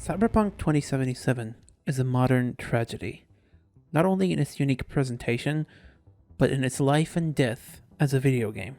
Cyberpunk 2077 is a modern tragedy, not only in its unique presentation, but in its life and death as a video game.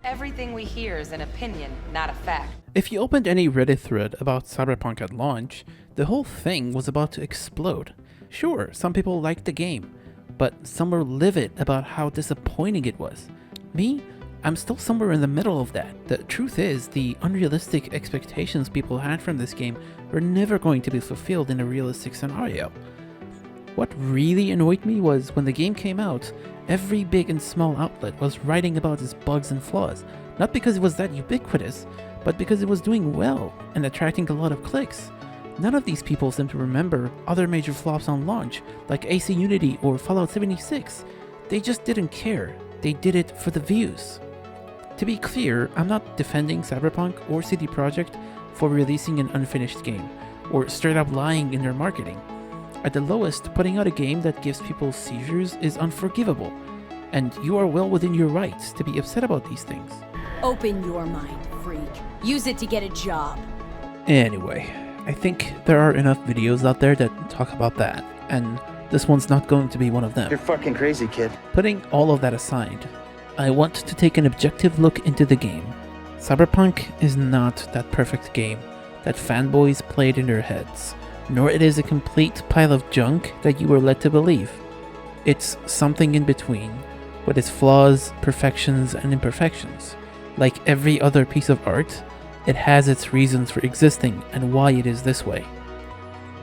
Everything we hear is an opinion, not a fact. If you opened any Reddit thread about Cyberpunk at launch, the whole thing was about to explode. Sure, some people liked the game, but some were livid about how disappointing it was. Me? I'm still somewhere in the middle of that. The truth is, the unrealistic expectations people had from this game were never going to be fulfilled in a realistic scenario. What really annoyed me was when the game came out, every big and small outlet was writing about its bugs and flaws, not because it was that ubiquitous, but because it was doing well and attracting a lot of clicks. None of these people seem to remember other major flops on launch, like AC Unity or Fallout 76. They just didn't care. They did it for the views. To be clear, I'm not defending Cyberpunk or CD Projekt for releasing an unfinished game, or straight up lying in their marketing. At the lowest, putting out a game that gives people seizures is unforgivable, and you are well within your rights to be upset about these things. Open your mind, freak. Use it to get a job. Anyway, I think there are enough videos out there that talk about that, and this one's not going to be one of them. You're fucking crazy, kid. Putting all of that aside, I want to take an objective look into the game. Cyberpunk is not that perfect game that fanboys played in their heads, nor it is a complete pile of junk that you were led to believe. It's something in between, with its flaws, perfections, and imperfections. Like every other piece of art, it has its reasons for existing and why it is this way.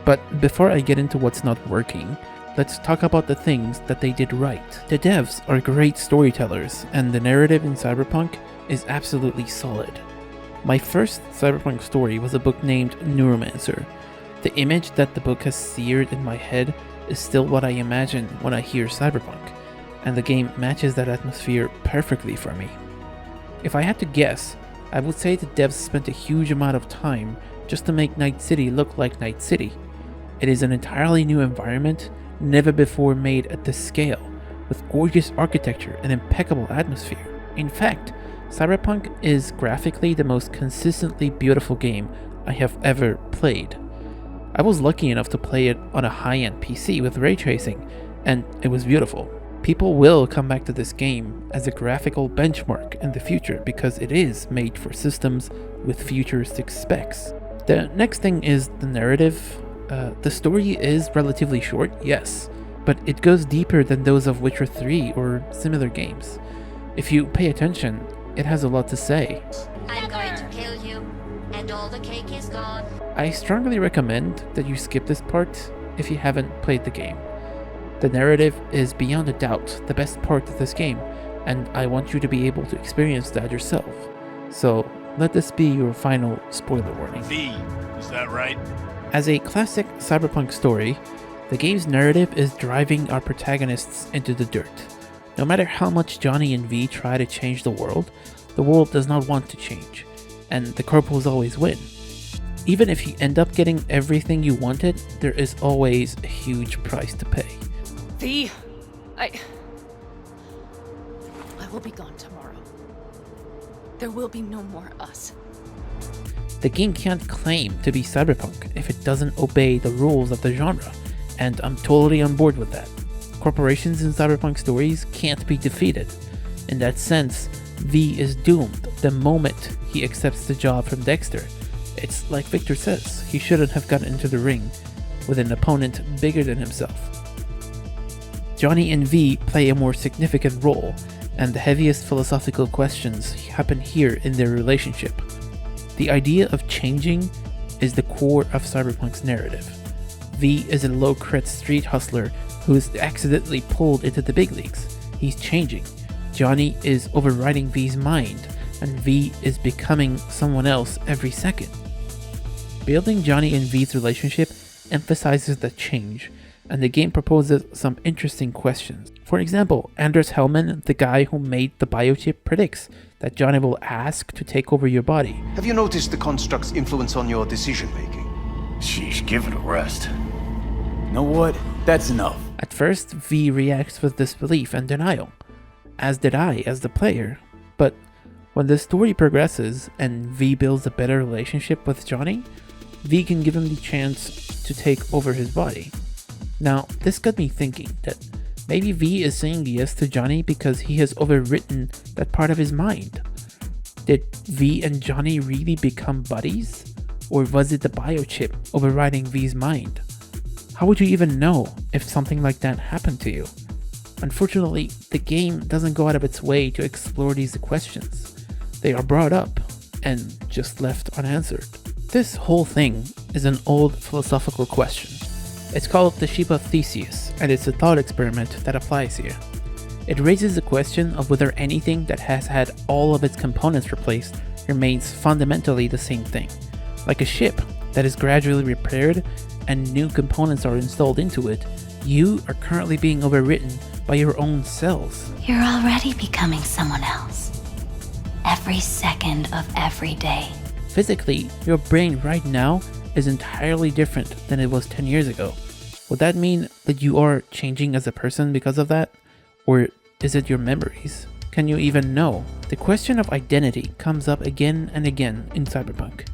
But before I get into what's not working, let's talk about the things that they did right. The devs are great storytellers, and the narrative in Cyberpunk is absolutely solid. My first Cyberpunk story was a book named Neuromancer. The image that the book has seared in my head is still what I imagine when I hear Cyberpunk, and the game matches that atmosphere perfectly for me. If I had to guess, I would say the devs spent a huge amount of time just to make Night City look like Night City. It is an entirely new environment, never before made at this scale, with gorgeous architecture and impeccable atmosphere. In fact, Cyberpunk is graphically the most consistently beautiful game I have ever played. I was lucky enough to play it on a high-end PC with ray tracing, and it was beautiful. People will come back to this game as a graphical benchmark in the future because it is made for systems with futuristic specs. The next thing is the narrative. The story is relatively short, yes, but it goes deeper than those of Witcher 3 or similar games. If you pay attention, it has a lot to say. I'm going to kill you, and all the cake is gone. I strongly recommend that you skip this part if you haven't played the game. The narrative is beyond a doubt the best part of this game, and I want you to be able to experience that yourself. So let this be your final spoiler warning. V, is that right? As a classic cyberpunk story, the game's narrative is driving our protagonists into the dirt. No matter how much Johnny and V try to change the world does not want to change, and the corporals always win. Even if you end up getting everything you wanted, there is always a huge price to pay. V, I will be gone tomorrow. There will be no more us. The game can't claim to be cyberpunk if it doesn't obey the rules of the genre, and I'm totally on board with that. Corporations in cyberpunk stories can't be defeated. In that sense, V is doomed the moment he accepts the job from Dexter. It's like Victor says, he shouldn't have gotten into the ring with an opponent bigger than himself. Johnny and V play a more significant role, and the heaviest philosophical questions happen here in their relationship. The idea of changing is the core of Cyberpunk's narrative. V is a low-cred street hustler who is accidentally pulled into the big leagues. He's changing. Johnny is overriding V's mind, and V is becoming someone else every second. Building Johnny and V's relationship emphasizes the change, and the game proposes some interesting questions. For example, Anders Hellman, the guy who made the biochip, predicts that Johnny will ask to take over your body. Have you noticed the construct's influence on your decision-making? Sheesh, give it a rest. You know what? That's enough. At first, V reacts with disbelief and denial, as did I as the player, but when the story progresses and V builds a better relationship with Johnny, V can give him the chance to take over his body. Now, this got me thinking that maybe V is saying yes to Johnny because he has overwritten that part of his mind. Did V and Johnny really become buddies? Or was it the biochip overriding V's mind? How would you even know if something like that happened to you? Unfortunately, the game doesn't go out of its way to explore these questions. They are brought up and just left unanswered. This whole thing is an old philosophical question. It's called the Sheep of Theseus, and it's a thought experiment that applies here. It raises the question of whether anything that has had all of its components replaced remains fundamentally the same thing. Like a ship that is gradually repaired and new components are installed into it, you are currently being overwritten by your own cells. You're already becoming someone else. Every second of every day. Physically, your brain right now is entirely different than it was 10 years ago. Would that mean that you are changing as a person because of that? Or is it your memories? Can you even know? The question of identity comes up again and again in Cyberpunk.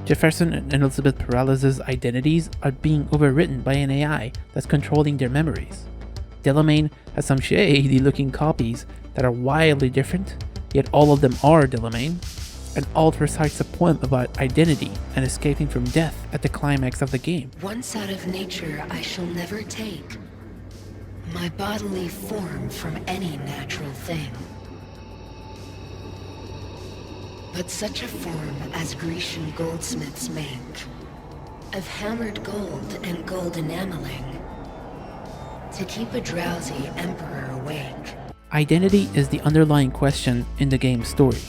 Jefferson and Elizabeth Peralez's identities are being overwritten by an AI that's controlling their memories. Delamain has some shady looking copies that are wildly different, yet all of them are Delamain. And Alt recites a poem about identity and escaping from death at the climax of the game. Once out of nature I shall never take my bodily form from any natural thing. But such a form as Grecian goldsmiths make, of hammered gold and gold enameling, to keep a drowsy emperor awake. Identity is the underlying question in the game's story,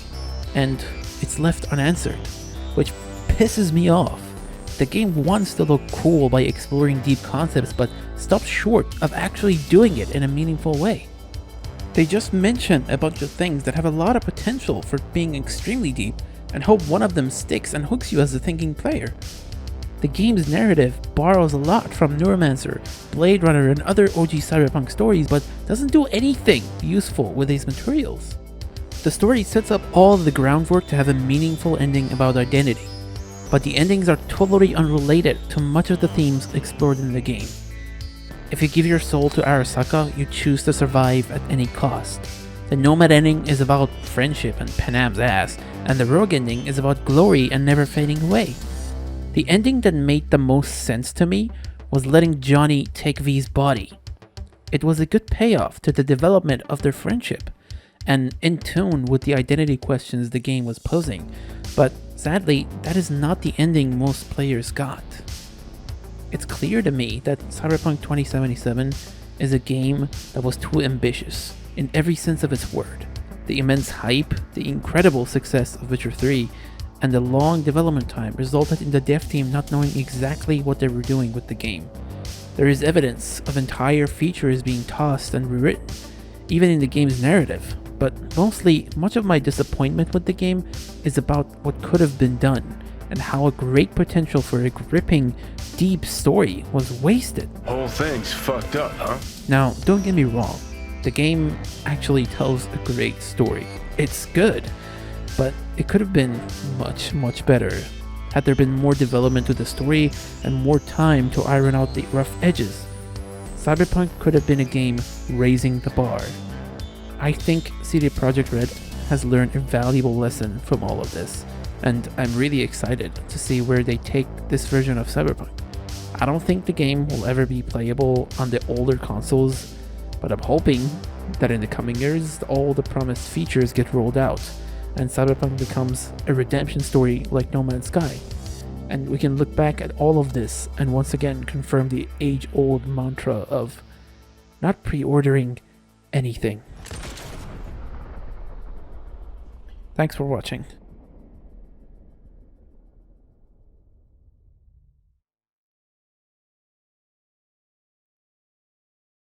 and it's left unanswered, which pisses me off. The game wants to look cool by exploring deep concepts, but stops short of actually doing it in a meaningful way. They just mention a bunch of things that have a lot of potential for being extremely deep, and hope one of them sticks and hooks you as a thinking player. The game's narrative borrows a lot from Neuromancer, Blade Runner, and other OG Cyberpunk stories, but doesn't do anything useful with these materials. The story sets up all of the groundwork to have a meaningful ending about identity, but the endings are totally unrelated to much of the themes explored in the game. If you give your soul to Arasaka, you choose to survive at any cost. The Nomad ending is about friendship and Panam's ass, and the Rogue ending is about glory and never fading away. The ending that made the most sense to me was letting Johnny take V's body. It was a good payoff to the development of their friendship, and in tune with the identity questions the game was posing, but sadly, that is not the ending most players got. It's clear to me that Cyberpunk 2077 is a game that was too ambitious in every sense of its word. The immense hype, the incredible success of Witcher 3, and the long development time resulted in the dev team not knowing exactly what they were doing with the game. There is evidence of entire features being tossed and rewritten, even in the game's narrative, but mostly, much of my disappointment with the game is about what could have been done, and how a great potential for a gripping, deep story was wasted. Whole thing's fucked up, huh? Now, don't get me wrong, the game actually tells a great story. It's good, but it could have been much, much better had there been more development to the story and more time to iron out the rough edges. Cyberpunk could have been a game raising the bar. I think CD Projekt Red has learned a valuable lesson from all of this, and I'm really excited to see where they take this version of Cyberpunk. I don't think the game will ever be playable on the older consoles, but I'm hoping that in the coming years all the promised features get rolled out, and Cyberpunk becomes a redemption story like No Man's Sky. And we can look back at all of this and once again confirm the age-old mantra of not pre-ordering anything. Thanks for watching.